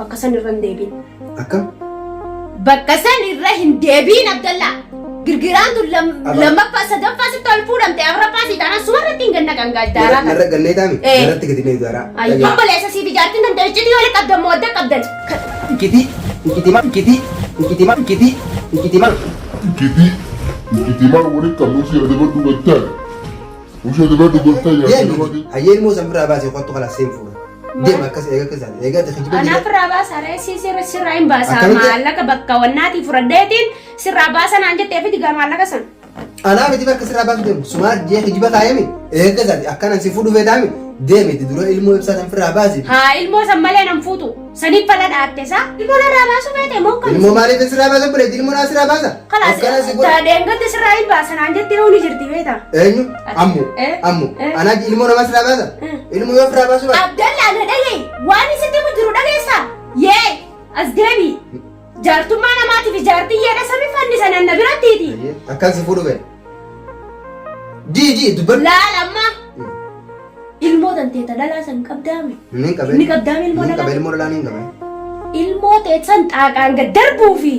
بكسن الرنديبين أكم بكسن الرنديبين عبد الله غرغران لما فاسدم فاسد تلفون أنت أغرب فاسد أنا سوار تينغنا كان قدارا نرى قلنا تامي نرى تكتيني دارا أيوة بلا أساسي بجارتي نندل جدي ولا قدم مودة قدم كتي ما وريك كموسي هذا برضو قتال وش هذا برضو قتال يا يعني هاي الموسم برا باسي قطو خلاص سينفورا دي ما كاس إيجا كذا إيجا تخجبني أنا فراباس على سيراين باسا مالك بكا وناتي فردتين سراباس أنا عندي تفي تقام على كسن أنا بدي بك سرا بس دم سمار جيه خجبة كايمي إيجا كذا أكان سيفودو في دامي دم تدرو ilmu ibsatan فراباسي ها ilmu سمالي نمفوتو سني فلا داتسا ilmu راباسو بيته ممكن ilmu مالي في سراباسا بره ilmu ناس سراباسا خلاص تادينغ تسراين باسا عندي تيوني جرتي بيتا أينو أمو أنا ilmu ناس سراباسا ilmu يوم فراباسو عبد الله أنا دقي واني ستي مدرو دقي سا ياي أزدبي جارتو ما أنا ماتي في جارتي يا رسمي فني سنة نبرتي دي أكان سيفودو بيه جي دبر لا لما ilmu tante tadala san kabdame ni kabdame ilmu na kabel mo la ni kabel ilmu te san takan ga darbu fi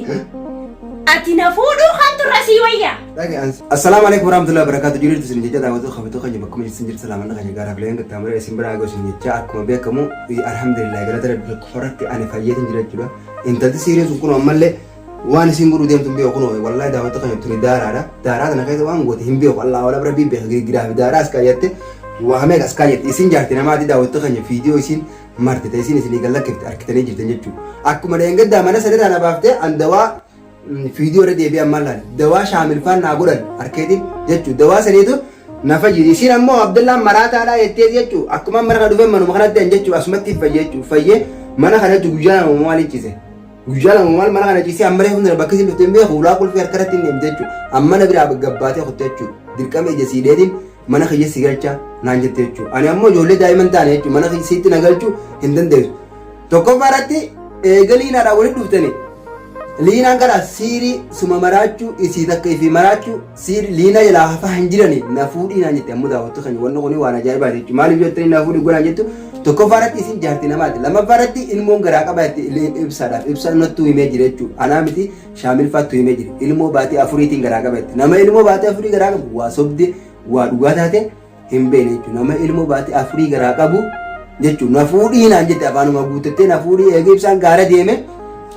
atina fudu khantu rasiwaya lagi assalamu alaikum warahmatullahi wabarakatuh jirir tusin jeja dawatu khabito khanje bakum sinjir salaman khanje gara blen ga tamre simbra go sin jeja akuma be kamu alhamdulillah gara tare bi khorati ani fayetin jira jura inta ti serious kuno malle wani singuru dem tumbe kuno wallahi dawatu khanje tuni darada na kayta wan goti himbe wallahi wala rabbi be gira dara askayette وهمك أسكايت إسين جارتنا ما تدا وتخني فيديو إسين مرت تيسين إسين يقول لك أركتني جدا جتو أكو من ينقد دامنا سرير أنا بافته عن دواء فيديو ردي بيا مالان دواء شامل فان ناقولن أركتي جتو دواء سريدو نفجي إسين أمو عبد الله مرات على يتيز جتو أكو ما مرة دوفن منو مخنا دين جتو أسمتي فجتو فيه منا خنا جوجانا ومالي تيسه جوجانا ومال منا خنا تيسه أمره هون ربكسي بتنبيه ولا كل في أركتين جتو أما نبي راب جباتي خدتشو ديركام يجسيدين mana khiyya sigalcha naan jette jechu ani ammo ijoollee daa'imman taane jechu mana khiyyiitti nagalchu hin dandeessu tokko faratti eegaliinaadha walitti dhuftani liinaan gara siirii suma maraachuu isii takka ifi maraachuu siirii liina jalaa hafaa hin jirani na fuudhii naan jette ammoo daawwattu kan wanni kuni waan ajaa'ibaati jechu maaliif jettanii na fuudhii godhaan jettu tokko faratti isin jaartii namaati lama faratti ilmoon garaa qabaatti ibsaadhaaf ibsa nattuu himee jira jechu anaa miti shaamilfaattu himee jira ilmoo baatii afuriitiin garaa qabaatti nama ilmoo baatii afurii garaa qabu waa sobde waa dhugaa taate hin beene jechuudha nama ilmoo baatii afurii garaa qabu jechuudha na fuudhii naan jette afaanuma guuttattee na fuudhii eega ibsaan gaara deeme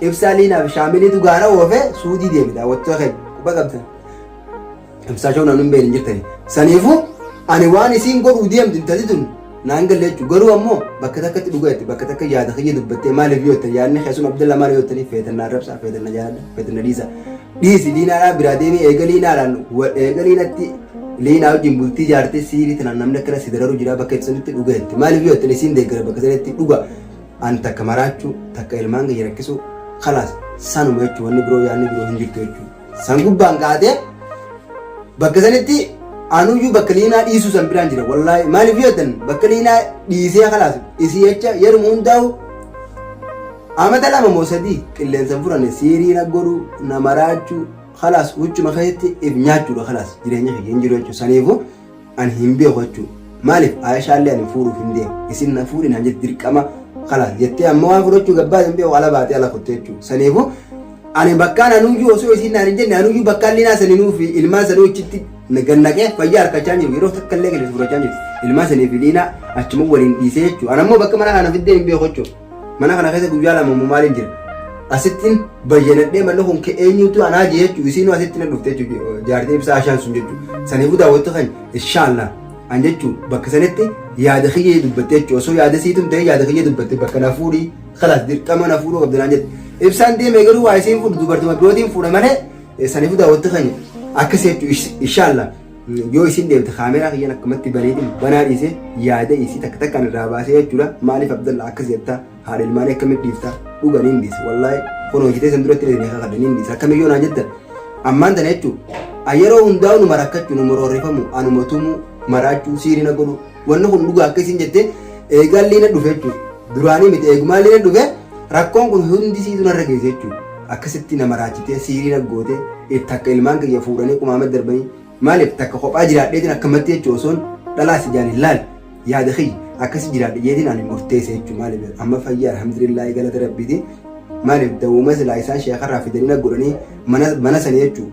ibsaa liinaaf shaamiliitu gaara oofee suudii deeme daawwattoota keenya quba qabdan ibsaa shoo nan hin beene jirtani saniifuu ani waan isiin godhuu deemtu intati tun naan galle jechuudha garuu ammoo bakka takkatti dhugaatti bakka takka yaada kiyya dubbattee maaliif yoottan yaadni keessuun abdalla maal yoottanii feetannaa rabsaa feetanna jaalladha feetanna dhiisi liinaadhaa biraa deemee eega liinaadhaan eega liinatti liinaa wajjin bultii jaartee siirii tanaan namni akkana si dararu jira bakka ibsanitti dhugaatti maaliif yoottan isiin deeggara bakka sanatti dhuga an takka maraachuu takka ilmaan gayya rakkisu khalaas sanuma jechuun wanni biroo yaadni biroo hin jirtu jechuudha san gubbaan kaatee bakka sanatti anuyyuu bakka liinaa dhiisuu san biraan jira wallaahi maaliif yoottan bakka liinaa dhiisee khalaas isii jecha yeruma hundaa'u amata lama moo sadii qilleensan furanne siirii na godhu na maraachuu خلاص وجه ما خيت ابنياتو خلاص جريني ينجرو جو سنيفو ان هيمبي خوچو مالك عائشة اللي ان فورو فيندي يسين نفوري نجد دركما خلاص يتي اما فروچو غبا ينبي ولا باتي على خوتچو سنيفو اني بكان انوجو وسو يسين نانجن انوجو بكان لينا سنينو في الما سنو چتي نغنغه فيار كچانجي يرو تكلك لفروچانجي الما سني في لينا اچمو ولين ديسيچو انا مو بك منا انا فيدي ينبي خوچو منا كنا كده غجالا مو مالين جير asittin bayyanadhee malluun keenyutu anaa jeechu isiinu asittin dhuftee jaartii ibsaa ashaan sun jechu saniifuu daawwattu kan inshallah an jechu bakka sanatti yaada kiyyee dubbattee jechu osoo yaada siitum ta'e yaada kiyyee dubbatte bakka na fuudhii khalaas dirqama na fuudhuu qabdanaan jette ibsaan deemee garuu waa isiin fuudhu dubartuma birootiin fuudha malee saniifuu daawwattu kan akkas jechu inshallah yoo isin deemte kaameraa kiyyan akkamatti baneetiin banaa dhiisee yaada isii takka takkaan irraa baasee jechuudha maaliif abdalla akkas jettaa haadha ilmaanii akkamitti dhiiftaa dhuganii hin dhiise wallaahi kun hojjetee san duratti illee kadhanii hin dhiise akkamiyyoo naan jetta ammaan tana jechuudha yeroo hundaa'u numa rakkachuu numa roorrifamu anuma tumuu maraachuu siirina godhu wanni kun dhugaa akka isin jettee eegaan liina dhufe jechuudha duraanii miti eegumaan liina dhufe rakkoon kun hundi siitu narra geesse jechuudha akkasitti nama raachitee siirina gootee takka ilmaan kiyya fuudhanii qumaamatti darbanii maaliif takka kophaa jiraadheetiin akkamatti jechuudha osoon dhalaas ijaan hin laal yaada kiyya akkasi jiraadhe jeetiin ani murteesse jechuudha maaliif amma fayyaa alhamdulillah galata rabbiiti maaliif dawuma silaa isaan sheekarraa fidanii na godhanii mana sanii jechuudha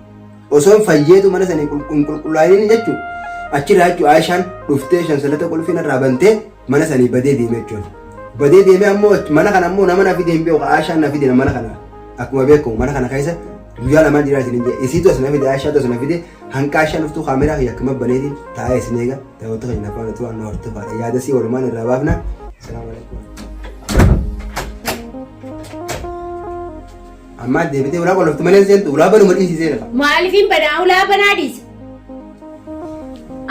osoo fayyeetu mana sanii qulqullaa'anii jechuudha achirraa jechuudha Aishaan dhuftee shansalata qulfiin irraa bantee mana sanii badee deeme jechuudha badee deeme ammoo mana kana ammoo nama na fide hin beeku Aishaan na fide mana kana akkuma beekamu mana kana keessa guyyaa lama jira isin je isitu asna fide Aisha to asna fide hanqa Aisha nuftu kamera yakma baneedin taa'ee isin eega daawwattoota keenya afaan tu anna hortu faadha yaada si walumaan irraa baafna assalaamu alaykum amma deebitee ulaa qoloftu malee seentu ulaa banu madhiisi seena maaliifin banaa ulaa banaadhiis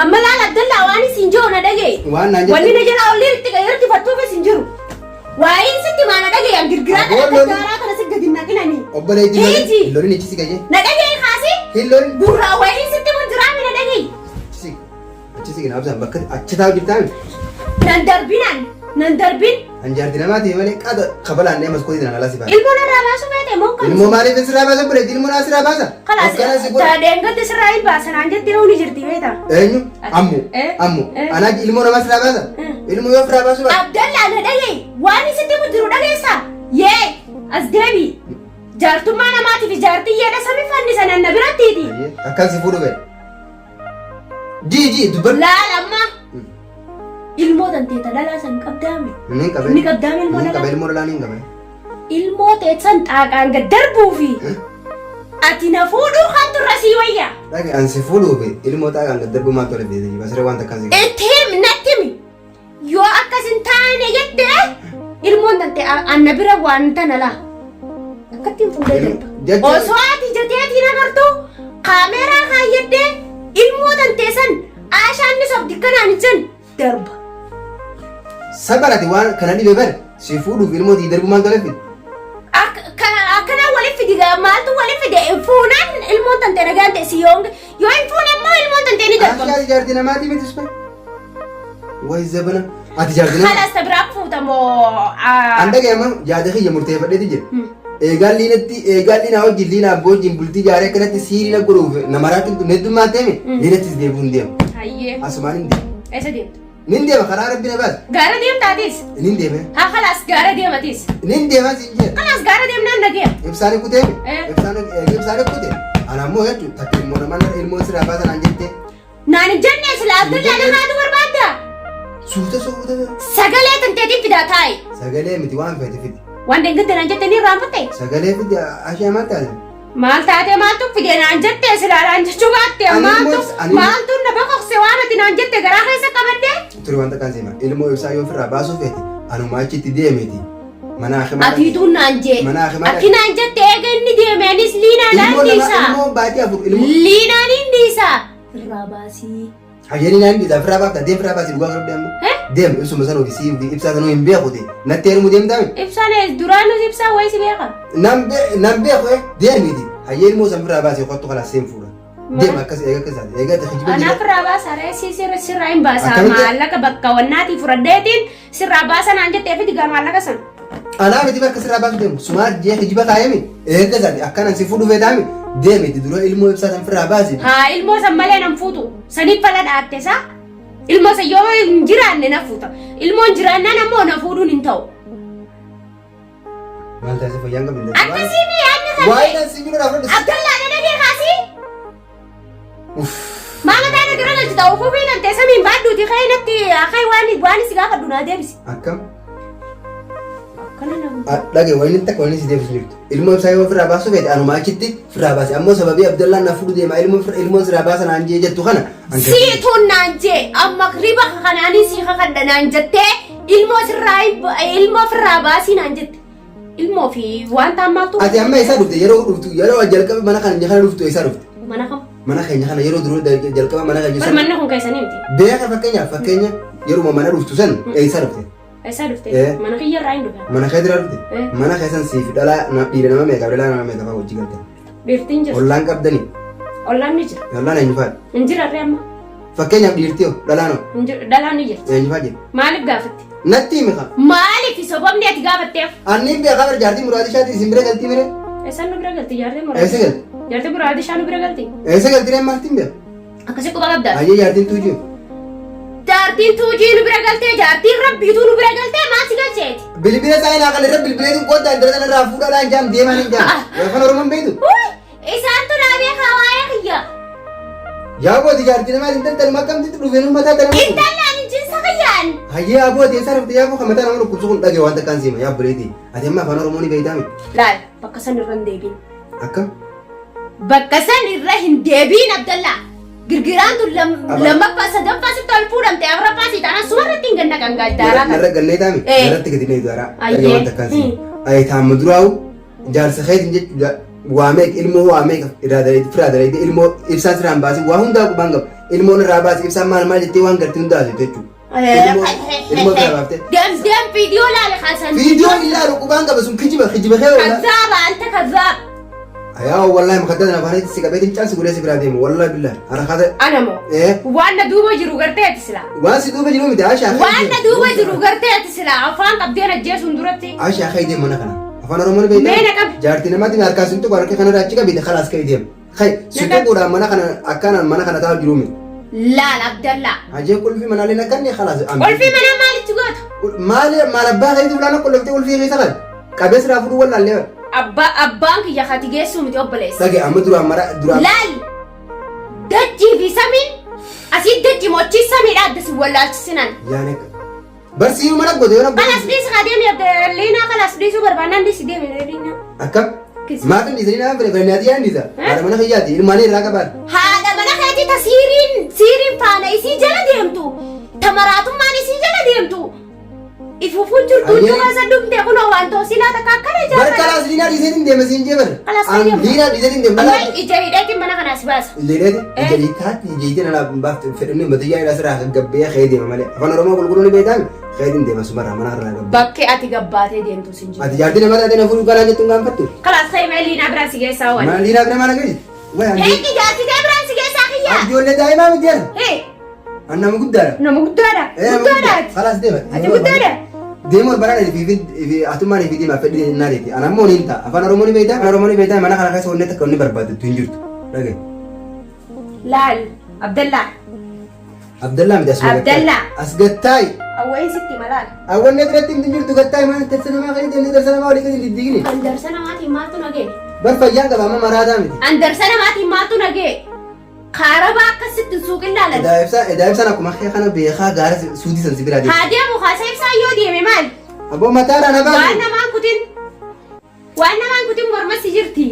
amma laala Abdallaa waan isin jiru na dhagee waan naan wanni na jala olii itti gayyarti fattuuf isin jiru waa'in sitti maana dhagee an girgiraa kana kana si gadi naqinanii obboleetti lolin ichisi gaje na dhagee kaasi hillon burraa waa'in sitti mun jiraami na dhagee ichisi gina absaan bakka achi taa'u jirtaan nan darbin anjaarti namaati malee qaada kabalaan nee maskootii tana alaa si baasa ilmoo narraa baasu feete moo kan ilmoo maaliif sirraa baasa buleetti ilmoo naa sirraa baasa kalaas taadeengatte sirraa hin baasan an jettee hundi jirti beeta eenyu ammu anaa ilmoo namaa sirraa baasa ilmoo yoo sirraa baasu baasa Abdallaa na dhagee waan isitti mun jiru dhageessa yee as deebi jaartummaa namaatiif jaartii yeedha sami fannisan anna birattiiti akkan si fuudhu fedhe jii dubban laalamma ilmoo tanteeta dhalaa san qabdaame ni qabdaame ilmoo dhalaa ni qabe ilmoo teessan xaaqaan gad darbuufi ati na fuudhuu kan turra sii wayya dhage an si fuudhuufi ilmoo xaaqaan gad darbuu maal tole beete basiree waan takkan si ittiin nattimi yoo akkasin taane jette ilmoon tante anna bira waan tana laa akkattiin fuudhee jirtu osoo ati jateetiin agartu kaameeraa kaayyadde ilmoo tanteessan Aishaan sobdi kanaan jan darba sabarati waan kana dhibe bar si fuudhuuf ilmoo tii darbu maal tole fide akkana waliif fidi maaltu waliif fide fuunaan ilmoon tante nagaan teessi yoo hin fuune immoo ilmoon tante ni darba ati jaartii namaatii miti usman wayi zabana ati jaartii namaa halas tabiraaf fuutamoo an dhagayama jaada kiyya murteeffadheeti jira eegaan liinaa wajjin liinaa abboo wajjin bultii jaaree akkanatti siiriina godhuuf namaraatti neddummaa deeme liinattis deebi'uun deema hayyee asumaan hin deema eessa deemtu nin deema karaa rabbi na baas gaara deemtaatis nin deeme haa halas gaara deematis nin deema siin jee halas gaara deemnaan nageema ibsaanii kuteeme ibsaanii kute ana ammoo jechuun takka ilmoo namaa ilmoo siraa baasan aan jettee naan hin jenne sila Abdallaa namaatu barbaadda suuta sagalee tanteetiin fidaa taa'i sagalee miti waan feete fidi waan deeggatte naan jettee ni irraanfatte sagalee fidi ashee maal taate maal taate maaltu fide naan jette silaalaan jechuu baatte maaltu na boqoqse waan ati naan jette garaa keessa qabadde ture wanta kan seema ilmoo ibsaa yoo ofirraa baasuu feete anumaa achitti deemeti mana akimaa atiituu naan jee akki naan jette eega inni deemeenis liinaadhaan dhiisa ilmoo baatii afur liinaan hin dhiisa irraa baasii hayyanii naan dhiisa ofirraa baafta deem ofirraa baasii dhugaa kan deemu deem ibsuma san ofisii ibsaa sanuu hin beekute natti heerumuu deemtaame ibsaan duraanus ibsaa wayisi beeka nan beeku deemiti hayyee ilmoo san ofirraa baasii qottu kana seen fuudha deem akkas eega akkasaati eega tajaajila anaaf irraa baasa reesii sirraa hin baasa maallaqa bakka wannaatii fudhadheetiin sirraa baasa naan jettee fi digaa maallaqa san anaa miti bakka sirraa baasu deemu sumaa jee hijiba kaayemi eega isaati akkanan si fuudhu feetaami deemiti dura ilmoo ibsaa san ofirraa baasi haa ilmoo san malee nan fuutu saniif fala dhaatte saa ilmoo san yoo hin jiraanne na fuuta ilmoon jiraannaan ammoo na fuudhuun hin ta'u maal taasise fayyaan qabin akkasiin yaadni kan waa'ee nan si bira dhaafadhe Abdallaa na dhagee kaasii maama taana gara galchi ta'u fuufii nan teessa miin baadduuti ka'ee natti akkai waan si gaafadhu naa deebisi akkam akkana na dhage wayni takka wayni si deebisu jirtu ilmoo ibsaa yoo ofirraa baasuu feete anuma achitti ofirraa baase ammoo sababii Abdallaan na fuudhu deema ilmoo sirraa baasa naan jee jettu kana siituun naan jee amma riba kanaanii sii kakadha naan jettee ilmoo ofirraa baasii naan jette ilmoo fi wanta ammaatu ati amma isaa dhufte yeroo jalqaba mana kana dhuftu isaa dhufte mana kam mana keenya kana yeroo duruu jalqaba mana keenya bar manna kun keessanii miti beeka fakkeenya yeroo mana dhuftu san isaa dhufte eessa dhufte mana kiyya irraa hin dhufe mana kee dira dhufte mana keessan siif dhalaa dhiira nama meeqa dhalaa nama meeqa fa'aa hojii galte beertiin jiru ollaan qabdanii ollaan ni jira ollaan eenyu faadha hin jirarre amma fakkeenyaaf dhiirtii hoo dhalaan dhalaan ni jirti eenyu faadha maaliif gaafatti natti himi kaa maaliif sobamni ati gaafatteef anniin beekaa bar jaartii muraati ishaati isin bira galtii mire eessa nu bira galti jaartii eessa muraati galti jaartii muraati ishaa nu bira galti eessa galti reen maaltiin beeka akkasii quba qabdaa ayyee jaartiin tuujuu jaartiin tuujii nu bira galtee jaartiin rabbiituu nu bira galtee maasi galcheeti. Bilbila saayinaa kan irra bilbileetiin qooddaa intala sana irraa fuudhaadhaan jaam deeman hin jaam. Afaan Oromoon beektu. Isaantu dhaabee kawaayee kiyya. Yaa booti jaartii namaa intala taluma akkamtitti dhufeen mataa taluma. Intallaan injinsa kiyyaan. Hayyee yaa booti eessaa rafte yaa boka mataa nama dhukkubsu kun dhagee waan takkaan siima yaa buleeti. Ati amma afaan Oromoon beektaami. Laal bakka san irra hin deebiin. Akkam? Bakka san irra hin deebiin Abdallaa. Girgiraan tun lammaffaa sadaffaa sitti ol fuudhamte afuraffaa si taana sumarratti hin ganna kan gaaddaara. Narra gannee taami. Narratti gadi na idaara. Dhagee waan takkaan siima. Ayi taamma duraawu jaarsa keetiin jechuudha. Waamee ilmoo waamee irraa dareetti firaa dareetti ilmoo ibsaan siraan baasii waa hundaa qubaan qaba. Ilmoon irraa baasii ibsaan maal jettee waan gartii hundaa jechuudha. Ilmoo irraa baaftee. Deem viidiyoo laale kaasan. Viidiyoo ilaalu qubaan qaba sun kijiba kee wala. Kazaaba anta kazaab. Ayaa wallahi makadda na baanee si qabeetiin caasi godhee si biraa deemu wallahi billahi harakata. Anamoo. Waan na duuba jiru gartee ati silaa. Waan si duuba jiru miti ashaa. Waan na duuba jiru gartee ati silaa afaan qabdeen ajjeesuun duratti. Ashaa kee deemu mana kana. Afaan Oromoon beektaa. Meena qab. Jaartii namaatiin harkaan sun tokko harka kanarraa achi qabeete khalaas kee deemu. Khay suuqee godhaan mana kana akkanaan mana kana taa'u jiru miti. Laal Abdallaa. Ajee qulfii manaalee nakkanne khalaas. Qulfii manaa maalitti goota? Maal abbaa keetii ulaana qulluftee qulfii keessa kan qabees raafuu wallaallee. Abbaan kiyya kati geessuu miti obboleessa. Dhagee amma duraan mara duraan. Laal dachii fi samiin asii dachii mochii samiidha addasi wallaalchisinan. Yaane barsiisuu mana goote yoo kalas dhiisi kaa deemi Abdalliinaa kalas dhiisuu barbaannaan dhiisi deemi Abdalliinaa. Akkam maatiin dhiisanii nama fedhanii yaa dhiisa haadha mana kiyyaati ilmaanii irraa qabaadha. Haadha mana keetii ta siiriin faana isii jala deemtu ta maraatummaan isii jala deemtu. Ifufuun jirtu juga sadumte kuno wanto sila takka akkana jaa. Bar kalaas liinaa dhiiseetiin deema siin jee bara. Liinaa dhiiseetiin deema. Amma ija hidheetiin mana kanaas baasa. Liineeti ija hiikkaatti ija hiitiin alaa baafte fedhanii matayyaa hidhaa siraa gabbee ka'ee deema malee afaan Oromoo qulqulluun beektaan ka'eetiin deema sumarraa mana irraa gabbee. Bakkee ati gabbaatee deemtu siin jiru. Ati jaartii nama taatee na fuudhuu kanaa jettuun gaanfattu. Kalaas ta'e mee liinaa biraan si geessaa waan. Mana liinaa bira mana gahi. Eegi jaartii ta'e biraan si geessaa kiyyaa. Ijoollee daa'imaa miti jedha. Nama guddaadha. Nama guddaadha. Guddaadha. Kalaas deema. Ati guddaadha. Deemor baraan fi atumaan fi deema fedhii naaleeti. Ana ammoo niin ta'a. Afaan Oromoo ni beektaa. Afaan Oromoo ni beektaa. Mana kana keessa wanni takka wanni barbaaddattu hin jirtu. Dhagaye. Laal Abdallaa. Abdallaa miti asuma Abdallaa. As gattaay. Awwayin sitti malaal. Awwanni biratti hin jirtu gattaay mana tarsa namaa kan ittiin tarsa namaa walii kan hin digine. Andarsa namaatiin maaltu nagee? Bar fayyaan qaba amma maraataa miti. Andarsa namaatiin maaltu nagee? Kaarabaa akkasitti suuqin laalan. Edaa ibsaan akkuma kana beekaa gaara suudii san sibiraa deema. Haa deemu kaasa ibsaa yoo deeme maal? Aboo mataadha na baatu. Waan namaan kutin morma si jirti.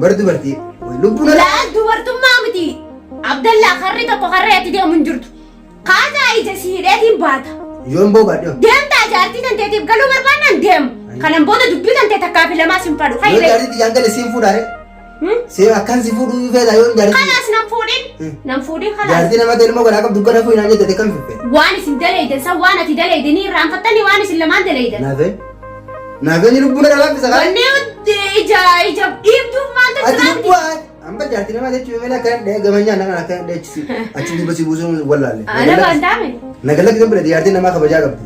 Bar dubartii. Lubbuun Laal dubartummaa miti. Abdallaa karri tokko karree ati deemu hin jirtu. Kaasaa ija siidheetiin baata. Yoon boo baadhoo. Deemtaa jaartii tanteetiif galuu barbaannaan deemu. Kanan booda dubbii tantee takkaa fi lamaa sin fadhu. Yoo jaartii xiyyaan galee siin fuudhaare. Seo akkan si fuudhuu feeta yoo jaartii. Kanaas nan fuudhin. Nan fuudhin kanaas. Jaartii namatti ilmoo garaa qabdu gara fuudhinaan jettee kan fiffee. Waan isin dalaydan san waan ati dalaydanii irraanfattanii waan isin lamaan dalaydan. Naafee. Naafee ni lubbuun irra laaffisa kaa. Wanni ija dhiibduuf maaltu Ati lubbuu amma jaartii namaa jechuun malee akka dhahee gamanyaan nama akka dheechisi achi duuba si buusuun wallaalle. Ana baantaame. Nagalla kisan bira jaartii namaa kabajaa qabdi.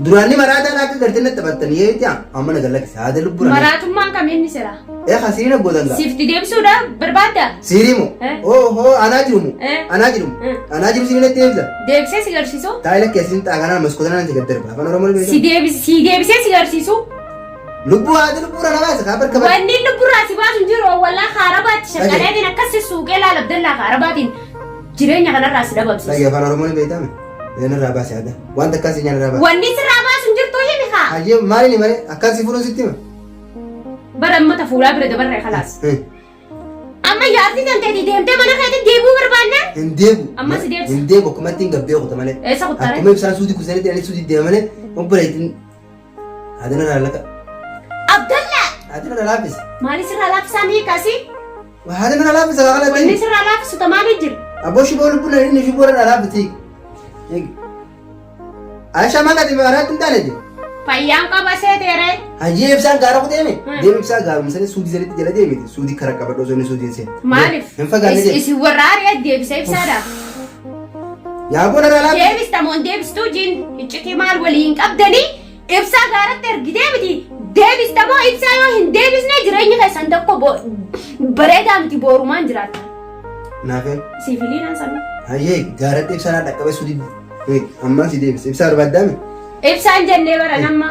Duraanni maraataan akka gartee natti taphattanii yeetti amma nagalla kisa haada lubbuu. Maraatummaan kamiin sira? Siriin abbootan gaa. Sifti deebisuudha barbaadda? Siriimu. Anaa jirumu. Anaa jirumu. Anaa jiru siriin itti deebisa. Deebisee si garsiisu? Taayila keessin xaaganaan maskootanaan si gaddarba. Afaan Oromoo ni beekama. Si deebisee si garsiisu? Lubbuu haati lubbuura namaa isa kaa barka barka. Wanni lubbuurraa si baasu jiru wallaa kaarabaatti shaqqaleetiin akkasii suuqee laala Abdallaa kaarabaatiin jireenya kanarraa si dabamsiisa. Dhagee afaan Oromoo ni beekame. Nyaanarraa baasee adda. Wanta akkasii nyaanarraa baasee. Wanni sirraa baasu jirtu himi kaa? Hayyee maali malee akkasii fuudhuun sitti hima. Bara ammata fuulaa bira dabarree khalaas. Amma jaartii tanteetii deemtee mana keetti deebuu barbaanna? Hin deebu. Amma si deebisa. Hin deebu akkuma ittiin gabbee kuta malee. Eessa kuttaare? Akkuma ibsaan suutii kusanii ani suutii deema malee obboleettiin adana raalaqa. Abdallaa! Adana laaffisa. Maali sirraa laaffisaa mii kaasii? Adana laaffisa kaakala ta'e. Wanni sirraa laaffisu tamaanii jiru. Aboo shiboo lubbuun inni shiboo irraa laaffisi. Aisha maqati baaraatti hin taane jira. Fayyaan qaba seeteere. Hayyee ibsaan gaara kuteeme. Deemi ibsaa gaaruma sanii suudii sanitti jala deemiti. Suudii kara qabadhu osoo inni suudiin seenu. Maaliif? Hin fagaanne deemu. Isin warra ari'aa deebisee ibsaadhaaf. Yaa boona raalaa. Deebistamoon deebistuu jiin iccitii maal waliin qabdanii ibsaa gaaratti ergitee miti. Deebistamoo ibsaa yoo hin deebisne jireenya keessan tokko bareedaa miti boorumaan jiraata. Naafee. Siifiliinaan sanuu. Hayyee gaaratti ibsaan dhaqqabee suudii Amma si deebis. Ibsaa barbaaddaami? Ibsaan jennee bara namma.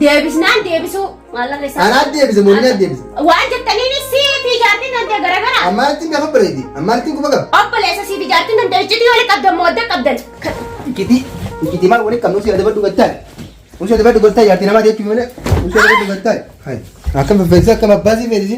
Deebisnaan deebisuu maallaqa isaa. Anaat deebise moo ni deebise? Waan jettaniinis siifi jaartiin dandee garagara. Ammaan ittiin gaafa bareedi. Ammaan ittiin quba qaba. Obboleessa siifi jaartiin dandee iccitii wali qabdan moo adda qabdan. Ikitii maal waliin qabnu si adda baddu gattaa. Usi adda baddu gattaa jaartii namaa jechuun malee. Usi adda baddu gattaa. Akkam fayyisa akkam abbaasii feetisi.